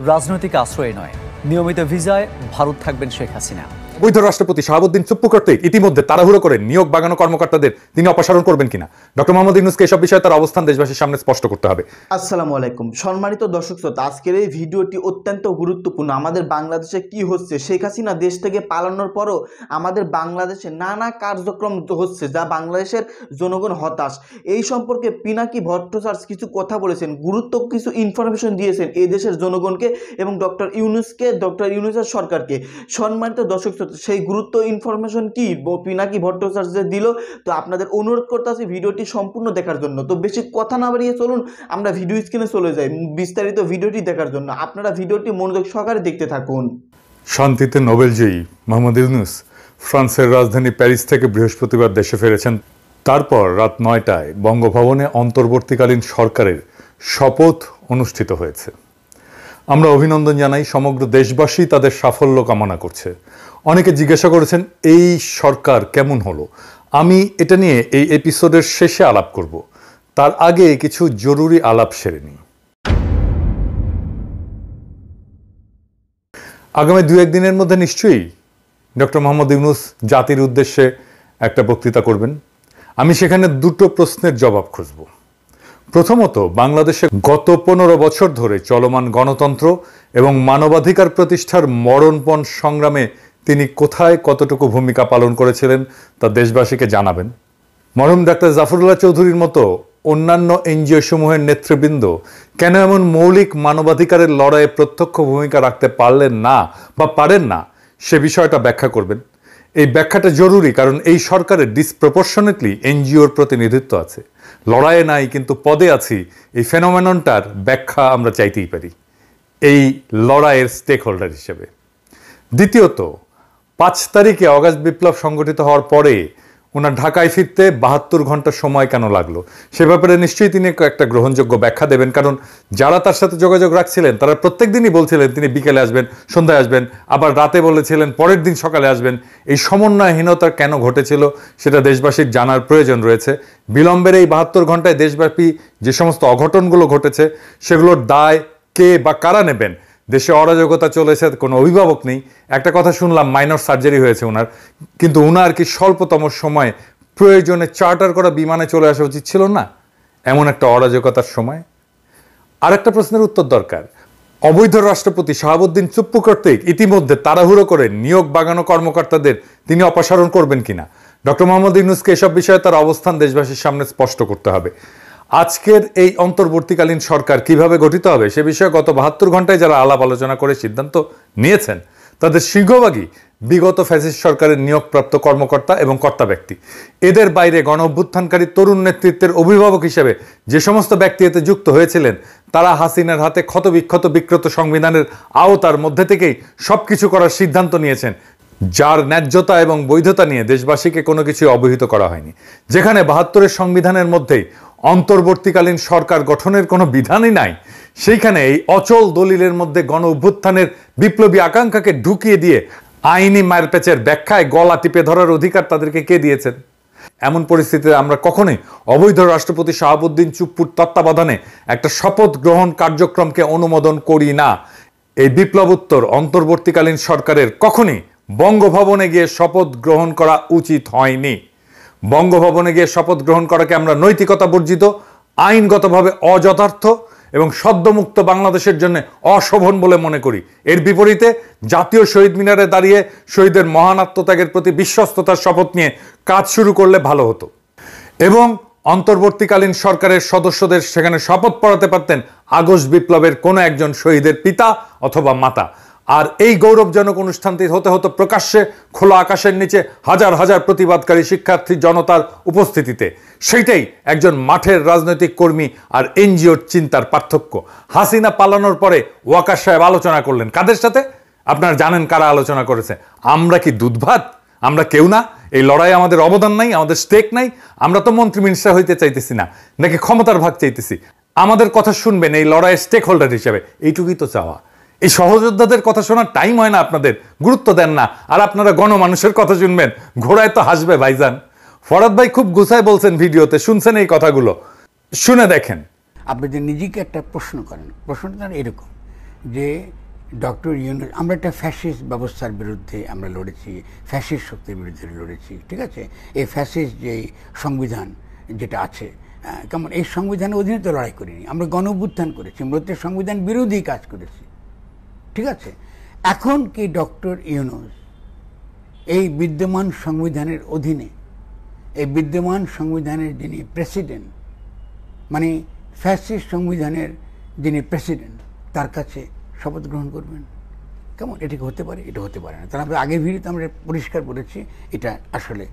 রাজনৈতিক আশ্রয় নয়, নিয়মিত ভিসায় ভারত থাকবেন শেখ হাসিনা। বৈধ রাষ্ট্রপতি শাহাবুদ্দিন চুপ্পু কর্তৃক ইতিমধ্যে তাড়াহুড়ো করে নিয়োগ বাগানো কর্মকর্তাদের তিনি অপসারণ করবেন কিনা ডক্টর মোহাম্মদ ইউনূসকে এসব বিষয়ে তার অবস্থান দেশবাসীর সামনে স্পষ্ট করতে হবে। আসসালামু আলাইকুম সম্মানিত দর্শক শ্রোতা, আজকের এই ভিডিওটি অত্যন্ত গুরুত্বপূর্ণ। আমাদের বাংলাদেশে কি হচ্ছে, শেখ হাসিনা দেশ থেকে পালানোর পরও আমাদের বাংলাদেশে নানা কার্যক্রম হচ্ছে যা বাংলাদেশের জনগণ হতাশ। এই সম্পর্কে পিনাকি ভট্টাচার্য কিছু কথা বলেছেন, গুরুত্ব কিছু ইনফরমেশন দিয়েছেন এই দেশের জনগণকে এবং ডক্টর ইউনূসের সরকারকে। সম্মানিত দর্শক শ্রোতা, সেই গুরুত্ব ইনফরমেশন কি পিনাকি ভট্টাচার্য দিল, তো আপনাদের অনুরোধ করতে আছি ভিডিওটি সম্পূর্ণ দেখার জন্য। তো বেশি কথা না বাড়িয়ে চলুন আমরা ভিডিও স্ক্রিনে চলে যাই বিস্তারিত ভিডিওটি দেখার জন্য। আপনারা ভিডিওটি মনোযোগ সহকারে দেখতে থাকুন। শান্তিতে নোবেলজয়ী মোহাম্মদ ইউনূস ফ্রান্সের রাজধানী প্যারিস থেকে বৃহস্পতিবার দেশে ফিরেছেন। তারপর রাত ৯টায় বঙ্গভবনে অন্তর্বর্তীকালীন সরকারের শপথ অনুষ্ঠিত হয়েছে। আমরা অভিনন্দন জানাই, সমগ্র দেশবাসী তাদের সাফল্য কামনা করছে। অনেকে জিজ্ঞাসা করেছেন এই সরকার কেমন হলো। আমি এটা নিয়ে এই এপিসোডের শেষে আলাপ করব, তার আগে কিছু জরুরি আলাপ সেরে নিই। আগামী ২-১ দিনের মধ্যে নিশ্চয়ই ডক্টর মোহাম্মদ ইউনূস জাতির উদ্দেশ্যে একটা বক্তৃতা করবেন। আমি সেখানে দুটো প্রশ্নের জবাব খুঁজব। প্রথমত, বাংলাদেশে গত ১৫ বছর ধরে চলমান গণতন্ত্র এবং মানবাধিকার প্রতিষ্ঠার মরণপণ সংগ্রামে তিনি কোথায় কতটুকু ভূমিকা পালন করেছিলেন তা দেশবাসীকে জানাবেন। মরহুম ডাক্তার জাফরুল্লাহ চৌধুরীর মতো অন্যান্য এনজিও সমূহের নেতৃবৃন্দ কেন এমন মৌলিক মানবাধিকারের লড়াইয়ে প্রত্যক্ষ ভূমিকা রাখতে পারলেন না বা পারেন না, সে বিষয়টা ব্যাখ্যা করবেন। এই ব্যাখ্যাটা জরুরি, কারণ এই সরকারের ডিসপ্রপোর্শনেটলি এনজিওর প্রতিনিধিত্ব আছে। লড়াইয়ে নাই কিন্তু পদে আছি, এই ফেনোমেননটার ব্যাখ্যা আমরা চাইতেই পারি এই লড়াইয়ের স্টেক হোল্ডার হিসেবে। দ্বিতীয়ত, ৫ তারিখে অগাস্ট বিপ্লব সংগঠিত হওয়ার পরে ওনার ঢাকায় ফিরতে ৭২ ঘন্টা সময় কেন লাগলো, সে ব্যাপারে নিশ্চয়ই তিনি একটা গ্রহণযোগ্য ব্যাখ্যা দেবেন। কারণ যারা তার সাথে যোগাযোগ রাখছিলেন তারা প্রত্যেক দিনই বলছিলেন তিনি বিকেলে আসবেন, সন্ধ্যায় আসবেন, আবার রাতে বলেছিলেন পরের দিন সকালে আসবেন। এই সমন্বয়হীনতা কেন ঘটেছিল সেটা দেশবাসীর জানার প্রয়োজন রয়েছে। বিলম্বের এই ৭২ ঘন্টায় দেশব্যাপী যে সমস্ত অঘটনগুলো ঘটেছে সেগুলোর দায় কে বা কারা নেবেন? দেশে অরাজকতা চলেছে, কোনো অভিভাবক নেই। একটা কথা শুনলাম মাইনর সার্জারি হয়েছে ওনার, কিন্তু ওনার কি স্বল্পতম সময়ে প্রয়োজনে চার্টার করা বিমানে চলে আসা উচিত ছিল না এমন একটা অরাজকতার সময়? আরেকটা প্রশ্নের উত্তর দরকার। অবৈধ রাষ্ট্রপতি শাহাবুদ্দিন চুপ্পু কর্তৃক ইতিমধ্যে তাড়াহুড়ো করে নিয়োগ বাগানো কর্মকর্তাদের তিনি অপসারণ করবেন কিনা ডক্টর মোহাম্মদ ইউনূসকে এসব বিষয়ে তার অবস্থান দেশবাসীর সামনে স্পষ্ট করতে হবে। আজকের এই অন্তর্বর্তীকালীন সরকার কিভাবে গঠিত হবে সে বিষয়ে গত ৭২ ঘন্টায় যারা আলাপ আলোচনা করে সিদ্ধান্ত নিয়েছেন তাদের সিংহভাগই বিগত ফ্যাসিস্ট সরকারের নিয়োগপ্রাপ্ত কর্মকর্তা এবং কর্তা ব্যক্তি। এদের বাইরে গণ অভ্যুত্থানকারী তরুণ নেতৃত্বের অভিভাবক হিসেবে যে সমস্ত ব্যক্তি এতে যুক্ত হয়েছিলেন তারা হাসিনার হাতে ক্ষতবিক্ষত বিকৃত সংবিধানের আওতার মধ্যে থেকেই সবকিছু করার সিদ্ধান্ত নিয়েছেন, যার ন্যায্যতা এবং বৈধতা নিয়ে দেশবাসীকে কোনো কিছু অবহিত করা হয়নি। যেখানে ৭২-এর সংবিধানের মধ্যেই অন্তর্বর্তীকালীন সরকার গঠনের কোনো বিধানই নাই, সেইখানে এই অচল দলিলের মধ্যে গণ অভ্যুত্থানের বিপ্লবী আকাঙ্ক্ষাকে ঢুকিয়ে দিয়ে আইনি মারপ্যাচের ব্যাখ্যায় গলা টিপে ধরার অধিকার তাদেরকে কে দিয়েছেন? এমন পরিস্থিতিতে আমরা কখনোই অবৈধ রাষ্ট্রপতি শাহাবুদ্দিন চুপ্পুর তত্ত্বাবধানে একটা শপথ গ্রহণ কার্যক্রমকে অনুমোদন করি না। এই বিপ্লবোত্তর অন্তর্বর্তীকালীন সরকারের কখনই বঙ্গভবনে গিয়ে শপথ গ্রহণ করা উচিত হয়নি। বঙ্গভবনে গিয়ে শপথ গ্রহণ করাকে আমরা নৈতিকতা বর্জিত, আইনগতভাবে অযথার্থ এবং সদ্যমুক্ত বাংলাদেশের জন্য অশোভন বলে মনে করি। এর বিপরীতে জাতীয় শহীদ মিনারে দাঁড়িয়ে শহীদের মহান আত্মত্যাগের প্রতি বিশ্বস্ততার শপথ নিয়ে কাজ শুরু করলে ভালো হতো এবং অন্তর্বর্তীকালীন সরকারের সদস্যদের সেখানে শপথ পড়াতে পারতেন আগস্ট বিপ্লবের কোনো একজন শহীদের পিতা অথবা মাতা। আর এই গৌরবজনক অনুষ্ঠানটি হতে হতো প্রকাশ্যে খোলা আকাশের নিচে হাজার হাজার প্রতিবাদকারী শিক্ষার্থী জনতার উপস্থিতিতে। সেইটাই একজন মাঠের রাজনৈতিক কর্মী আর এনজিওর চিন্তার পার্থক্য। হাসিনা পালানোর পরে ওয়াকার সাহেব আলোচনা করলেন কাদের সাথে? আপনারা জানেন কারা আলোচনা করেছে। আমরা কি দুধ ভাত? আমরা কেউ না? এই লড়াইয়ে আমাদের অবদান নাই, আমাদের স্টেক নাই? আমরা তো মন্ত্রী মিনিস্টার হইতে চাইতেছি না, নাকি ক্ষমতার ভাগ চাইতেছি? আমাদের কথা শুনবেন এই লড়াইয়ের স্টেক হোল্ডার হিসেবে, এইটুকুই তো চাওয়া। এই সহযোদ্ধাদের কথা শোনার টাইম হয় না আপনাদের, গুরুত্ব দেন না, আর আপনারা গণমানুষের কথা শুনবেন। ঘোড়ায় তো হাসবে ভাইজান। ফরাদ ভাই খুব গুছায় বলছেন ভিডিওতে, শুনছেন এই কথাগুলো, শুনে দেখেন। আপনি যে নিজেকে একটা প্রশ্ন করেন, প্রশ্নটা এরকম যে ডক্টর ইউনূস, আমরা একটা ফ্যাসিস্ট ব্যবস্থার বিরুদ্ধে আমরা লড়েছি, ফ্যাসিস্ট শক্তির বিরুদ্ধে লড়েছি, ঠিক আছে? এই ফ্যাসিস্ট যে সংবিধান যেটা আছে, কেমন, এই সংবিধানের অধীনে তো লড়াই করিনি, আমরা গণ অভ্যুত্থান করেছি, আমরা তো সংবিধান বিরোধী কাজ করেছি, ঠিক আছে? এখন কি ডক্টর ইউনূস এই বিদ্যমান সংবিধানের অধীনে, এই বিদ্যমান সংবিধানের যিনি প্রেসিডেন্ট, মানে ফ্যাসিস্ট সংবিধানের যিনি প্রেসিডেন্ট, তার কাছে শপথ গ্রহণ করবেন? কেমন, এটা কি হতে পারে? এটা হতে পারে না। তারা আমরা আগের ভিডিওতে আমরা পরিষ্কার বলেছি এটা আসলে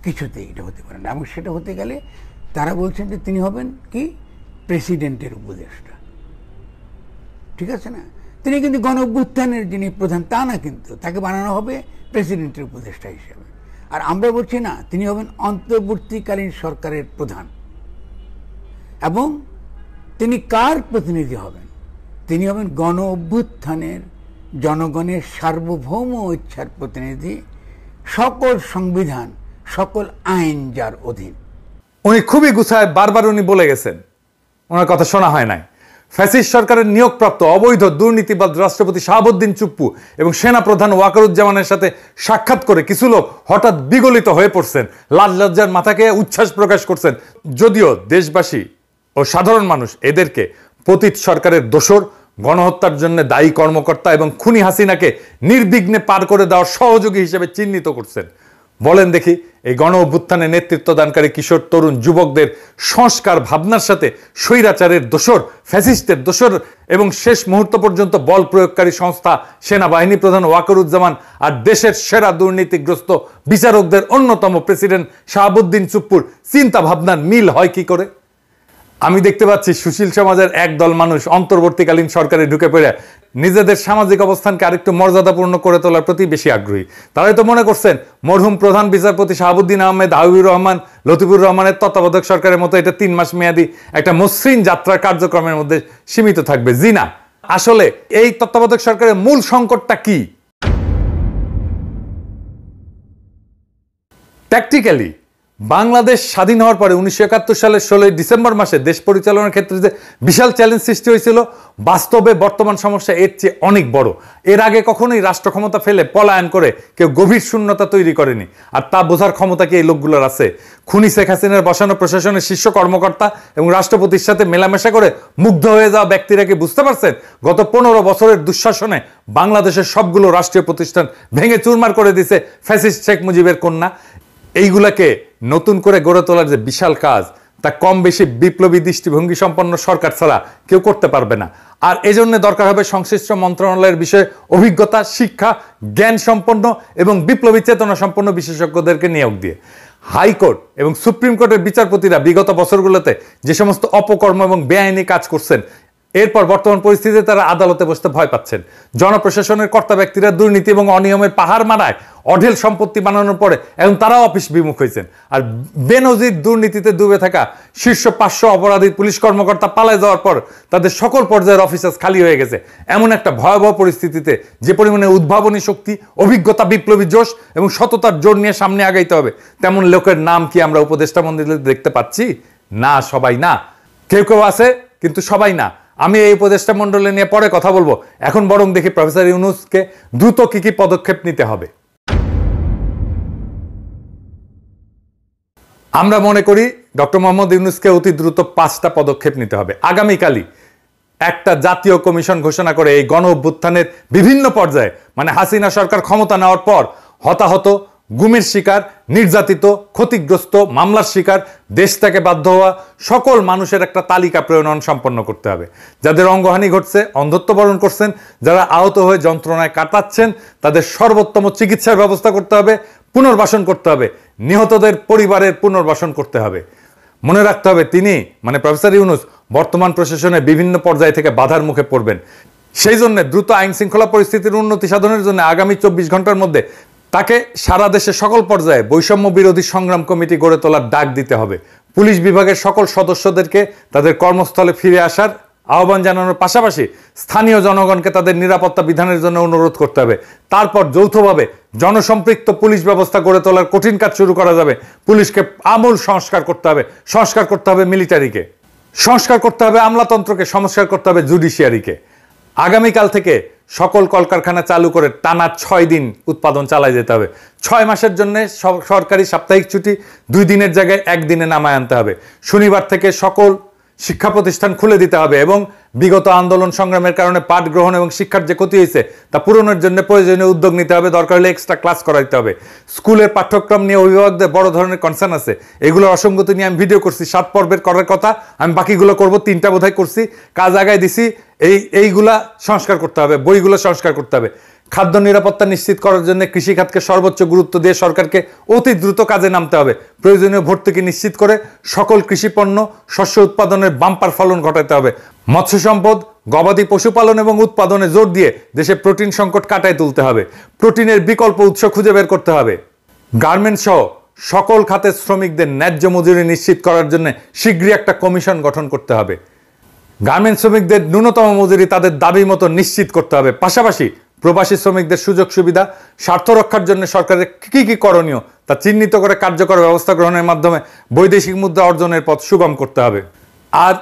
কিছুতেই এটা হতে পারে না। এবং সেটা হতে গেলে তারা বলছেন যে তিনি হবেন কি প্রেসিডেন্টের উপদেষ্টা, ঠিক আছে না? তিনি কিন্তু গণ অভ্যুত্থানের যিনি প্রধান তা না, কিন্তু তাকে বানানো হবে প্রেসিডেন্টের উপদেষ্টা হিসেবে। আর আমরা বলছি না, তিনি হবেন অন্তর্বর্তীকালীন সরকারের প্রধান। এবং তিনি কার প্রতিনিধি হবেন? তিনি হবেন গণ অভ্যুত্থানের জনগণের সার্বভৌম ইচ্ছার প্রতিনিধি, সকল সংবিধান, সকল আইন যার অধীন। উনি খুবই গুছায় বারবার উনি বলে গেছেন, ওনার কথা শোনা হয় নাই। ফ্যাসিস্ট সরকারের নিয়োগপ্রাপ্ত অবৈধ দুর্নীতিবাদ রাষ্ট্রপতি শাহাবুদ্দিন চুপ্পু এবং সেনাপ্রধান ওয়াকারুজ্জামানের সাথে সাক্ষাৎ করে কিছু লোক হঠাৎ বিগলিত হয়ে পড়ছেন, লাজ লজ্জার মাথাকে উচ্ছ্বাস প্রকাশ করছেন। যদিও দেশবাসী ও সাধারণ মানুষ এদেরকে পতিত সরকারের দোসর, গণহত্যার জন্য দায়ী কর্মকর্তা এবং খুনি হাসিনাকে নির্বিঘ্নে পার করে দেওয়ার সহযোগী হিসেবে চিহ্নিত করছেন। বলেন দেখি, এই গণ অভ্যুত্থানে নেতৃত্ব দানকারী কিশোর তরুণ যুবকদের সংস্কার ভাবনার সাথে স্বৈরাচারের দোসর, ফ্যাসিস্টের দোসর এবং শেষ মুহূর্ত পর্যন্ত বল প্রয়োগকারী সংস্থা সেনাবাহিনী প্রধান ওয়াকারুজ্জামান আর দেশের সেরা দুর্নীতিগ্রস্ত বিচারকদের অন্যতম প্রেসিডেন্ট শাহাবুদ্দিন চুপ্পুর চিন্তা ভাবনার মিল হয় কি করে? আমি দেখতে পাচ্ছি সুশীল সমাজের একদল মানুষ অন্তর্বর্তীকালীন সরকারে ঢুকে পড়ে নিজেদের সামাজিক অবস্থানকে আরেকটু মর্যাদাপূর্ণ করে তোলার প্রতি বেশি আগ্রহী। তারাই তো মনে করছেন মরহুম প্রধান বিচারপতি শাহাবুদ্দিন আহমেদ, হাবিবুর রহমান, লতিফুর রহমানের তত্ত্বাবধায়ক সরকারের মতো এটা 3 মাস মেয়াদী একটা মসৃণ যাত্রার কার্যক্রমের মধ্যে সীমিত থাকবে। জি না, আসলে এই তত্ত্বাবধায়ক সরকারের মূল সংকটটা কি? প্র্যাকটিক্যালি বাংলাদেশ স্বাধীন হওয়ার পরে 1971 সালের 16 ডিসেম্বর মাসে দেশ পরিচালনার ক্ষেত্রে যে বিশাল চ্যালেঞ্জ সৃষ্টি হয়েছিল, বাস্তবে বর্তমান সমস্যা এর চেয়ে অনেক বড়। এর আগে কখনোই রাষ্ট্র ক্ষমতা ফেলে পলায়ন করে কেউ গভীর শূন্যতা তৈরি করেনি, আর তা বোঝার ক্ষমতা কি এই লোকগুলোর আছে? খুনি শেখ হাসিনার বসানো প্রশাসনের শীর্ষ কর্মকর্তা এবং রাষ্ট্রপতির সাথে মেলামেশা করে মুগ্ধ হয়ে যাওয়া ব্যক্তিরা কি বুঝতে পারছেন গত 15 বছরের দুঃশাসনে বাংলাদেশের সবগুলো রাষ্ট্রীয় প্রতিষ্ঠান ভেঙে চুরমার করে দিছে ফ্যাসিস্ট শেখ মুজিবের কন্যা? এইগুলাকে নতুন করে গড়ে তোলার যে বিশাল কাজ, তা কম বেশি বিপ্লবী দৃষ্টিভঙ্গি সম্পন্ন সরকার ছাড়া কেউ করতে পারবে না। আর এজন্য দরকার হবে সংশ্লিষ্ট মন্ত্রণালয়ের বিষয়ে অভিজ্ঞতা, শিক্ষা, জ্ঞান সম্পন্ন এবং বিপ্লবী চেতনা সম্পন্ন বিশেষজ্ঞদেরকে নিয়োগ দিয়ে। হাইকোর্ট এবং সুপ্রিম কোর্টের বিচারপতিরা বিগত বছরগুলোতে যে সমস্ত অপকর্ম এবং বেআইনি কাজ করছেন, এরপর বর্তমান পরিস্থিতিতে তারা আদালতে বসতে ভয় পাচ্ছেন। জনপ্রশাসনের কর্তা ব্যক্তিরা দুর্নীতি এবং অনিয়মের পাহাড় মারায় অঢেল সম্পত্তি বানানোর পরে এখন তারাও অফিস বিমুখ হয়েছেন। আর বেনজির দুর্নীতিতে ডুবে থাকা শীর্ষ 500 অপরাধী পুলিশ কর্মকর্তা পালায় যাওয়ার পর তাদের সকল পর্যায়ের অফিসার্স খালি হয়ে গেছে। এমন একটা ভয়াবহ পরিস্থিতিতে যে পরিমাণে উদ্ভাবনী শক্তি, অভিজ্ঞতা, বিপ্লবী জোশ এবং সততার জোর নিয়ে সামনে আগাইতে হবে, তেমন লোকের নাম কি আমরা উপদেষ্টা মন্ডলীতে দেখতে পাচ্ছি? না, সবাই না। কেউ কেউ আছে, কিন্তু সবাই না। আমি এই উপদেষ্টা মন্ডলী নিয়ে পরে কথা বলবো। এখন বরং দেখি প্রফেসর ইউনূসকে দ্রুত কি কি পদক্ষেপ নিতে হবে। আমরা মনে করি ডক্টর মোহাম্মদ ইউনূসকে অতি দ্রুত 5টা পদক্ষেপ নিতে হবে। আগামীকালই একটা জাতীয় কমিশন ঘোষণা করে এই গণ অভ্যুত্থানের বিভিন্ন পর্যায়ে, মানে হাসিনা সরকার ক্ষমতা নেওয়ার পর হতাহত, গুমের শিকার, নির্যাতিত, ক্ষতিগ্রস্ত, মামলার শিকার, দেশ থেকে বাধ্য হওয়া সকল মানুষের একটা তালিকা প্রণয়ন সম্পন্ন করতে হবে। যাদের অঙ্গহানি ঘটছে, অন্ধত্ব বরণ করছেন, যারা আহত হয়ে যন্ত্রণায় কাটাচ্ছেন, তাদের সর্বোত্তম চিকিৎসার ব্যবস্থা করতে হবে, পুনর্বাসন করতে হবে, নিহতদের পরিবারের পুনর্বাসন করতে হবে। মনে রাখতে হবে তিনি, মানে প্রফেসর ইউনূস, বর্তমান প্রশাসনের বিভিন্ন পর্যায় থেকে বাধার মুখে পড়বেন। সেই জন্য দ্রুত আইন শৃঙ্খলা পরিস্থিতির উন্নতি সাধনের জন্য আগামী 24 ঘন্টার মধ্যে তাকে সারা দেশের সকল পর্যায়ে বৈষম্য বিরোধী সংগ্রাম কমিটি গড়ে তোলার ডাক দিতে হবে। পুলিশ বিভাগের সকল সদস্যদেরকে তাদের কর্মস্থলে ফিরে আসার আহ্বান জানানোর পাশাপাশি স্থানীয় জনগণকে তাদের নিরাপত্তা বিধানের জন্য অনুরোধ করতে হবে। তারপর যৌথভাবে জনসম্পৃক্ত পুলিশ ব্যবস্থা গড়ে তোলার কঠিন কাজ শুরু করা যাবে। পুলিশকে আমূল সংস্কার করতে হবে, সংস্কার করতে হবে মিলিটারিকে, সংস্কার করতে হবে আমলাতন্ত্রকে, সংস্কার করতে হবে জুডিশিয়ারিকে। আগামীকাল থেকে সকল কলকারখানা চালু করে টানা 6 দিন উৎপাদন চালায় যেতে হবে। 6 মাসের জন্য সরকারি সাপ্তাহিক ছুটি 2 দিনের জায়গায় 1 দিনে নামায় আনতে হবে। শনিবার থেকে সকল শিক্ষা প্রতিষ্ঠান খুলে দিতে হবে এবং বিগত আন্দোলন সংগ্রামের কারণে পাঠ গ্রহণ এবং শিক্ষার যে ক্ষতি হয়েছে তা পূরণের জন্য প্রয়োজনীয় উদ্যোগ নিতে হবে। দরকার হলে এক্সট্রা ক্লাস করাইতে হবে। স্কুলের পাঠ্যক্রম নিয়ে অভিভাবকদের বড় ধরনের কনসার্ন আছে। এগুলোর অসঙ্গতি নিয়ে আমি ভিডিও করছি, 7 পর্বের করার কথা, আমি বাকিগুলো করব, 3টা বোধহয় করছি, কাজ আগায় দিছি। এইগুলা সংস্কার করতে হবে, বইগুলো সংস্কার করতে হবে। খাদ্য নিরাপত্তা নিশ্চিত করার জন্য কৃষিখাতকে সর্বোচ্চ গুরুত্ব দিয়ে সরকারকে অতি দ্রুত কাজে নামতে হবে। প্রয়োজনীয় ভর্তুকি নিশ্চিত করে সকল কৃষিপণ্য শস্য উৎপাদনের বাম্পার ফলন ঘটাতে হবে। মৎস্য সম্পদ, গবাদি পশুপালন এবং উৎপাদনে জোর দিয়ে দেশে প্রোটিন সংকট কাটায় তুলতে হবে। প্রোটিনের বিকল্প উৎস খুঁজে বের করতে হবে। গার্মেন্টস সহ সকল খাতের শ্রমিকদের ন্যায্য মজুরি নিশ্চিত করার জন্য শীঘ্রই একটা কমিশন গঠন করতে হবে। গার্মেন্টস শ্রমিকদের ন্যূনতম মজুরি তাদের দাবি মতো নিশ্চিত করতে হবে। পাশাপাশি প্রবাসী শ্রমিকদের সুযোগ সুবিধা স্বার্থ রক্ষার জন্য সরকারের কি করণীয় তা চিহ্নিত করে কার্যকর ব্যবস্থা গ্রহণের মাধ্যমে বৈদেশিক মুদ্রা অর্জনের পথ সুগম করতে হবে। আর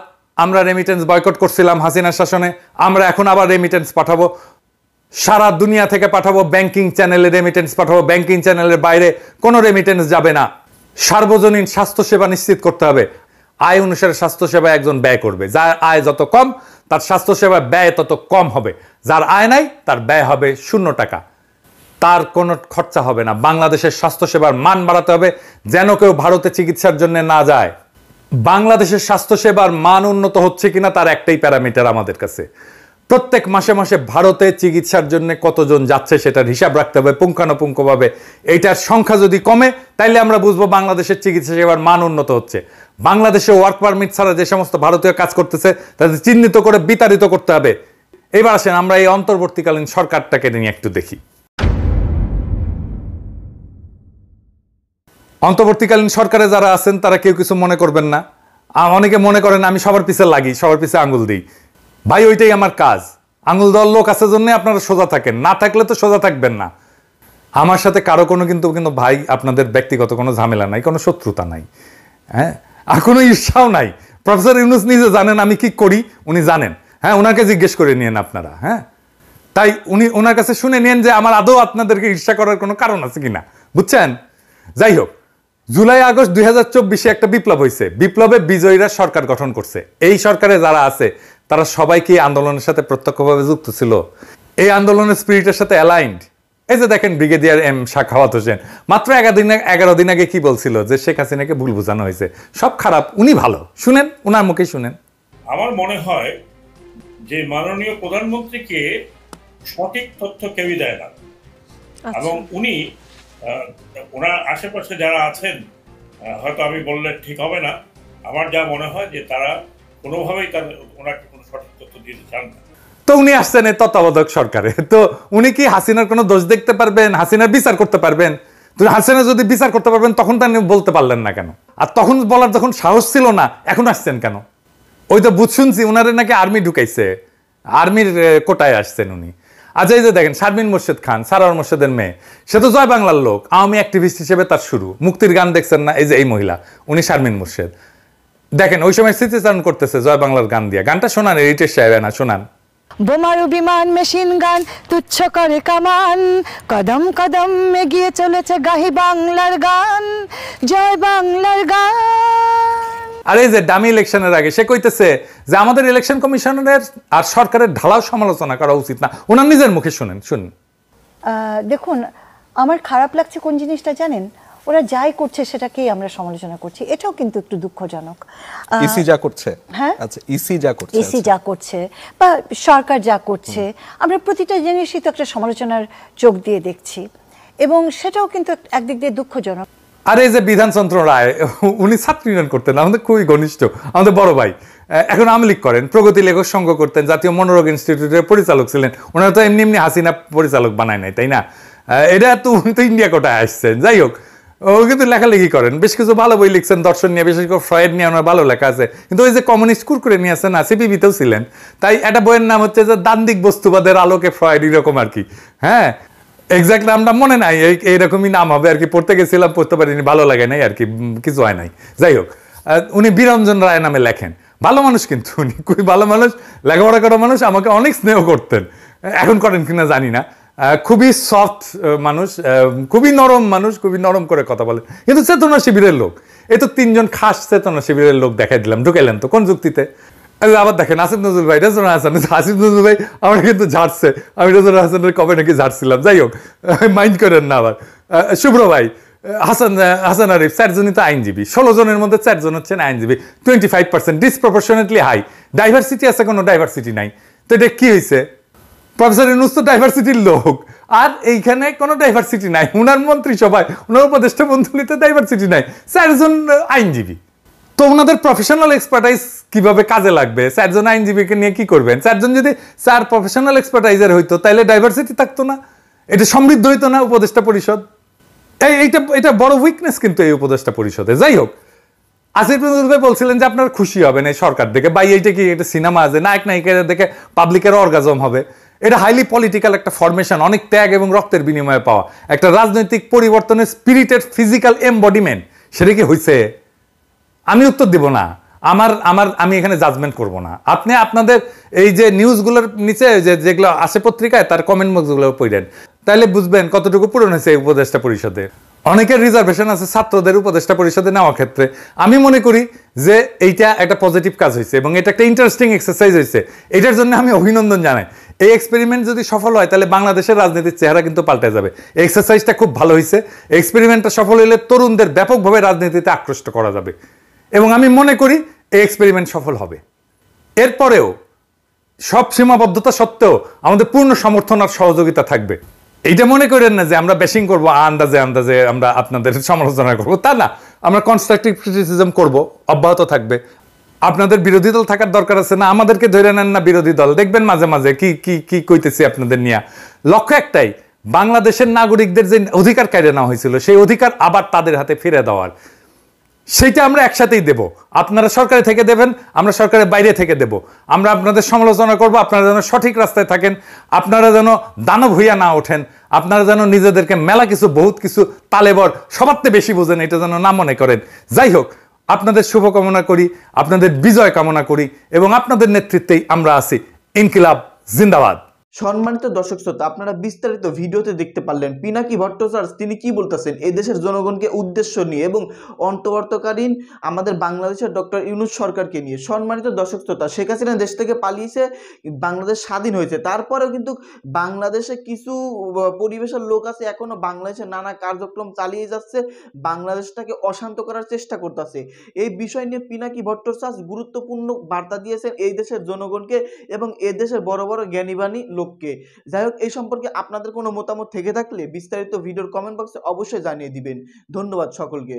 আমরা রেমিটেন্স বয়কট করছিলাম হাসিনার শাসনে, আমরা এখন আবার রেমিটেন্স পাঠাবো, সারা দুনিয়া থেকে পাঠাবো। ব্যাংকিং চ্যানেলে রেমিটেন্স পাঠাবো, ব্যাংকিং চ্যানেলের বাইরে কোনো রেমিটেন্স যাবে না। সার্বজনীন স্বাস্থ্যসেবা নিশ্চিত করতে হবে। আয় অনুসারে স্বাস্থ্যসেবা একজন ব্যয় করবে। যার আয় যত কম তার স্বাস্থ্যসেবা ব্যয় তত কম হবে। যার আয় নাই তার ব্যয় হবে 0 টাকা, তার কোনো খরচা হবে না। বাংলাদেশের স্বাস্থ্যসেবার মান বাড়াতে হবে যেন কেউ ভারতে চিকিৎসার জন্য না যায়। বাংলাদেশের স্বাস্থ্যসেবার মান উন্নত হচ্ছে কিনা তার একটাই প্যারামিটার আমাদের কাছে। প্রত্যেক মাসে মাসে ভারতে চিকিৎসার জন্য কতজন যাচ্ছে সেটার হিসাব রাখতে হবে পুঙ্খানুপুঙ্খভাবে। এইটার সংখ্যা যদি কমে তাইলে আমরা বুঝবো বাংলাদেশের চিকিৎসা সেবার মান উন্নত হচ্ছে। বাংলাদেশে ওয়ার্ক পারমিট ছাড়া যে সমস্ত ভারতীয় কাজ করতেছে তাদের চিহ্নিত করে বিতাড়িত করতে হবে। এবার আসেন আমরা এই অন্তর্বর্তীকালীন সরকারটাকে নিয়ে একটু দেখি। অন্তর্বর্তীকালীন সরকারে যারা আছেন তারা কেউ কিছু মনে করবেন না। অনেকে মনে করেন আমি সবার পিছে লাগি, সবার পিছে আঙুল দিই। ভাই ওইটাই আমার কাজ। আঙুল দেওয়ার লোক আছে জন্য আপনারা সোজা থাকেন, না থাকলে তো সোজা থাকবেন না। আমার সাথে কারো কোনো কিন্তু ভাই আপনাদের ব্যক্তিগত কোনো ঝামেলা নাই, কোনো শত্রুতা নাই, হ্যাঁ, আর কোনো ঈর্ষাও নাই। প্রফেসর ইউনূস নিজে জানেন আমি কি করি, উনি জানেন। হ্যাঁ, ওনাকে জিজ্ঞেস করে নিয়েন আপনারা। হ্যাঁ, তাই ওনার কাছে শুনে নিয়েন যে আমার আদৌ আপনাদেরকে ঈর্ষা করার কোনো কারণ আছে কিনা, বুঝছেন? যাই হোক, জুলাই আগস্ট 2024 একটা বিপ্লব হয়েছে। বিপ্লবে বিজয়ীরা সরকার গঠন করছে। এই সরকারে যারা আছে তারা সবাই কি আন্দোলনের সাথে প্রত্যক্ষভাবে যুক্ত ছিল? এই আন্দোলনের স্পিরিটের সাথে অ্যালাইন্ড? এই যে দেখেন ব্রিগেডিয়ার এম সাখাওয়াত হোসেন মাত্র 11 দিন আগে কি বলছিল যে শেখ হাসিনাকে ভুল বোঝানো হয়েছে, সব খারাপ, উনি ভালো। শুনেন, উনার মুখেই শুনেন। আমার মনে হয় যে মাননীয় প্রধানমন্ত্রীকে সঠিক তথ্য কেউই দেয় না, এবং উনি ওনার আশেপাশে যারা আছেন, হয়তো আমি বললে ঠিক হবে না, আমার যা মনে হয় যে তারা কোনোভাবেই ওনাকে কোনো সঠিক তথ্য দিতে চান না। তো উনি আসছেন এই তত্ত্বাবধায়ক সরকারে, তো উনি কি হাসিনার কোনো দোষ দেখতে পারবেন? হাসিনার বিচার করতে পারবেন? তো হাসিনা যদি বিচার করতে পারবেন তখন তা বলতে পারলেন না কেন? আর তখন বলার যখন সাহস ছিল না, এখন আসছেন কেন? ওই তো বুঝ শুনছি উনারে নাকি আর্মি ঢুকাইছে, আর্মির কোটায় আসছেন উনি। আচ্ছা, এই যে দেখেন শারমিন মোর্শেদ খান, সারোয়ার মোর্শেদের মেয়ে, সে তো জয় বাংলার লোক, আওয়ামী অ্যাক্টিভিস্ট হিসেবে তার শুরু। মুক্তির গান দেখছেন না? এই যে এই মহিলা, উনি শারমিন মোর্শেদ। দেখেন ওই সময় স্মৃতিচারণ করতেছে জয় বাংলার গান দিয়া। গানটা শোনান, রিটেশ সাহেব না শোনান। বোমারু বিমান মেশিন গান তুচ্ছ করে কামান, কদম কদম এগিয়ে চলেছে গাহি বাংলার গান, জয় বাংলার গান। আর এই যে ডামি ইলেকশনের আগে সে কইতেছে যে আমাদের ইলেকশন কমিশনের আর সরকারের ঢালাও সমালোচনা করা উচিত না। ওনার নিজের মুখে শুনেন, শুনুন। দেখুন, আমার খারাপ লাগছে কোন জিনিসটা জানেন? ওরা যাই করছে সেটাকেই আমরা সমালোচনা করছি, এটাও কিন্তু একটু দুঃখজনক। ইসি যা করছে, হ্যাঁ, আচ্ছা, ইসি যা করছে, ইসি যা করছে বা সরকার যা করছে, আমরা প্রতিটা জিনিসই তো একটা সমালোচনার চোখ দিয়ে দেখছি, এবং সেটাও কিন্তু একদিক দিয়ে দুঃখজনক। আর এই যে বিধানচন্দ্র রায়, উনি ছাত্র ইউনিয়ন করতেন, আমাদের খুবই ঘনিষ্ঠ, আমাদের বড় ভাই, এখন আওয়ামী লীগ করেন, প্রগতি লেখক সংঘ করতেন, জাতীয় মনোরোগ ইনস্টিটিউটের পরিচালক ছিলেন। ওনারা তো এমনি এমনি হাসিনা পরিচালক বানায় নাই, তাই না? এটা তো উনি তো ইন্ডিয়া কোটায় আসছেন। যাই হোক, ও কিন্তু লেখালেখি করেন, বেশ কিছু ভালো বই লিখছেন দর্শন নিয়ে, বিশেষ করে ফ্রয়েড নিয়ে ওনার ভালো লেখা আছে। কিন্তু ওই যে কমিউনিস্ট কুরকুরে নিয়ে আসছেন না, সিপিবিতেও ছিলেন। তাই একটা বইয়ের নাম হচ্ছে যে দান্দিক বস্তুবাদের আলোকে ফ্রয়েড, এরকম আর কি। হ্যাঁ, এক্স্যাক্টলি আমরা মনে নাই এইরকমই নাম হবে আর কি। পড়তে গেছিলাম, পড়তে পারিনি, ভালো লাগে নাই আর কি, কিছু হয় নাই। যাই হোক, উনি বিরঞ্জন রায় নামে লেখেন, ভালো মানুষ, কিন্তু উনি খুবই ভালো মানুষ, লেখাপড়া করা মানুষ, আমাকে অনেক স্নেহ করতেন, এখন করেন কিনা জানি না। খুবই সফট মানুষ, খুবই নরম মানুষ, খুবই নরম করে কথা বলেন, কিন্তু চেতনা শিবিরের লোক। এই তো 3 জন খাস চেতনা শিবিরের লোক দেখাই দিলাম, ঢুকাইলেন তো কোন যুক্তিতে? আবার দেখেন আসিফ নজরুল ভাই, রেজওয়ানা হাসান, আসিফ নজরুল ভাই আমার কিন্তু ঝাড়ছে, আমি রেজওয়ানা হাসানের কবে নাকি ঝাড়ছিলাম, যাই হোক মাইন্ড করেন না। আবার শুভ্র ভাই, হাসান আরিফ, 4 জনই তো আইনজীবী, 16 জনের মধ্যে 4 জন হচ্ছেন আইনজীবী, 25%, ডিসপ্রপোর্শনেটলি হাই। ডাইভার্সিটি আছে, কোনো ডাইভার্সিটি নাই, তো এটা কি হয়েছে? প্রফেসর ইউনূস তো ডাইভার্সিটির লোক, আর এইখানে কোনো ডাইভার্সিটি নাই। উনার মন্ত্রিসভায়, উনার উপদেষ্টা মন্ডলীতে ডাইভার্সিটি নাই, 4 জন আইনজীবী। তো ওনাদের প্রফেশনাল এক্সপার্টাইজ কিভাবে কাজে লাগবে? 4 জন আইনজীবীকে নিয়ে কি করবেন? 4 জন যদি 4 প্রফেশনাল এক্সপার্টাইজার হইতো, তাহলে ডাইভার্সিটি থাকতো না, এটা সমৃদ্ধ হইতো না উপদেষ্টা পরিষদ। এটা বড় উইকনেস কিন্তু এই উপদেষ্টা পরিষদে। যাই হোক, আসিফ নজরুল ভাই বলছিলেন যে আপনারা খুশি হবেন এই সরকার দেখে। ভাই, এইটা কি এটা সিনেমা আছে? নায়ক নায়িকারা দেখে পাবলিকের অর্গাজম হবে? এটা হাইলি পলিটিক্যাল একটা ফরমেশন, অনেক ত্যাগ এবং রক্তের বিনিময়ে পাওয়া একটা রাজনৈতিক পরিবর্তনের স্পিরিটেড ফিজিক্যাল এমবডিমেন্ট। সেটা কি হয়েছে? আমি উত্তর দিব না, আমি এখানে জাজমেন্ট করব না। আপনি আপনাদের এই যে নিউজগুলোর নিচে যেগুলো আসে পত্রিকায়, তার কমেন্ট বক্সগুলো পড়েন, তাহলে বুঝবেন কতটুকু পূরণ হয়েছে এই উপদেষ্টা পরিষদে। অনেকের রিজার্ভেশন আছে ছাত্রদের উপদেষ্টা পরিষদে নেওয়ার ক্ষেত্রে। আমি মনে করি যে এইটা একটা পজিটিভ কাজ হয়েছে এবং এটা একটা ইন্টারেস্টিং এক্সারসাইজ হয়েছে, এটার জন্য আমি অভিনন্দন জানাই। এই এক্সপেরিমেন্ট যদি সফল হয়, তাহলে বাংলাদেশের রাজনীতির চেহারা কিন্তু পাল্টে যাবে। এই এক্সারসাইজটা খুব ভালো হয়েছে। এক্সপেরিমেন্টটা সফল হলে তরুণদের ব্যাপকভাবে রাজনীতিতে আকৃষ্ট করা যাবে এবং আমি মনে করি এই এক্সপেরিমেন্ট সফল হবে। এরপরেও সব সীমাবদ্ধতা সত্ত্বেও আমাদের পূর্ণ সমর্থন আর সহযোগিতা থাকবে। এইটা মনে করেন না যে আমরা ব্যাশিং করবো, আন্দাজে আন্দাজে আমরা আপনাদের সমালোচনা করবো, তা না। আমরা কনস্ট্রাকটিভ ক্রিটিসিজম করবো, অব্যাহত থাকবে। আপনাদের বিরোধী দল থাকার দরকার আছে না, আমাদেরকে ধরে নেন না বিরোধী দল, দেখবেন মাঝে মাঝে কি কি কি কইতেছি আপনাদের নিয়ে। লক্ষ্য একটাই, বাংলাদেশের নাগরিকদের যে অধিকার কেড়ে নেওয়া হয়েছিল, সেই অধিকার আবার তাদের হাতে ফিরে দেওয়ার, সেইটা আমরা একসাথেই দেব। আপনারা সরকারে থেকে দেবেন, আমরা সরকারের বাইরে থেকে দেব। আমরা আপনাদের সমালোচনা করব, আপনারা যেন সঠিক রাস্তায় থাকেন, আপনারা যেন দানব হইয়া না ওঠেন, আপনারা যেন নিজেদেরকে মেলা কিছু বহুত কিছু তালেবর সবারতে বেশি বোঝেন, এটা যেন না মনে করেন। যাই হোক, আপনাদের শুভকামনা করি, আপনাদের বিজয় কামনা করি এবং আপনাদের নেতৃত্বেই আমরা আছি। ইনকিলাব জিন্দাবাদ। সম্মানিত দর্শক শ্রোতা, আপনারা বিস্তারিত ভিডিওতে দেখতে পারলেন পিনাকি ভট্টাচার্য তিনি কি বলতেছেন এই দেশের জনগণকে উদ্দেশ্য নিয়ে এবং অন্তর্বর্তীকালীন আমাদের বাংলাদেশের ডক্টর ইউনূস সরকারকে নিয়ে। সম্মানিত দর্শক শ্রোতা, শেখ হাসিনা দেশ থেকে পালিয়েছে, বাংলাদেশ স্বাধীন হয়েছে, তারপরেও কিন্তু বাংলাদেশে কিছু পরিবেশের লোক আছে এখনো বাংলাদেশের নানা কার্যক্রম চালিয়ে যাচ্ছে, বাংলাদেশটাকে অশান্ত করার চেষ্টা করতেছে। এই বিষয় নিয়ে পিনাকি ভট্টাচার্য গুরুত্বপূর্ণ বার্তা দিয়েছেন এই দেশের জনগণকে এবং এই দেশের বড় বড় জ্ঞানীবাণী লোককে। যাই হোক, এই সম্পর্কে আপনাদের কোনো মতামত থেকে থাকলে বিস্তারিত ভিডিওর কমেন্ট বক্সে অবশ্যই জানিয়ে দিবেন। ধন্যবাদ সকলকে।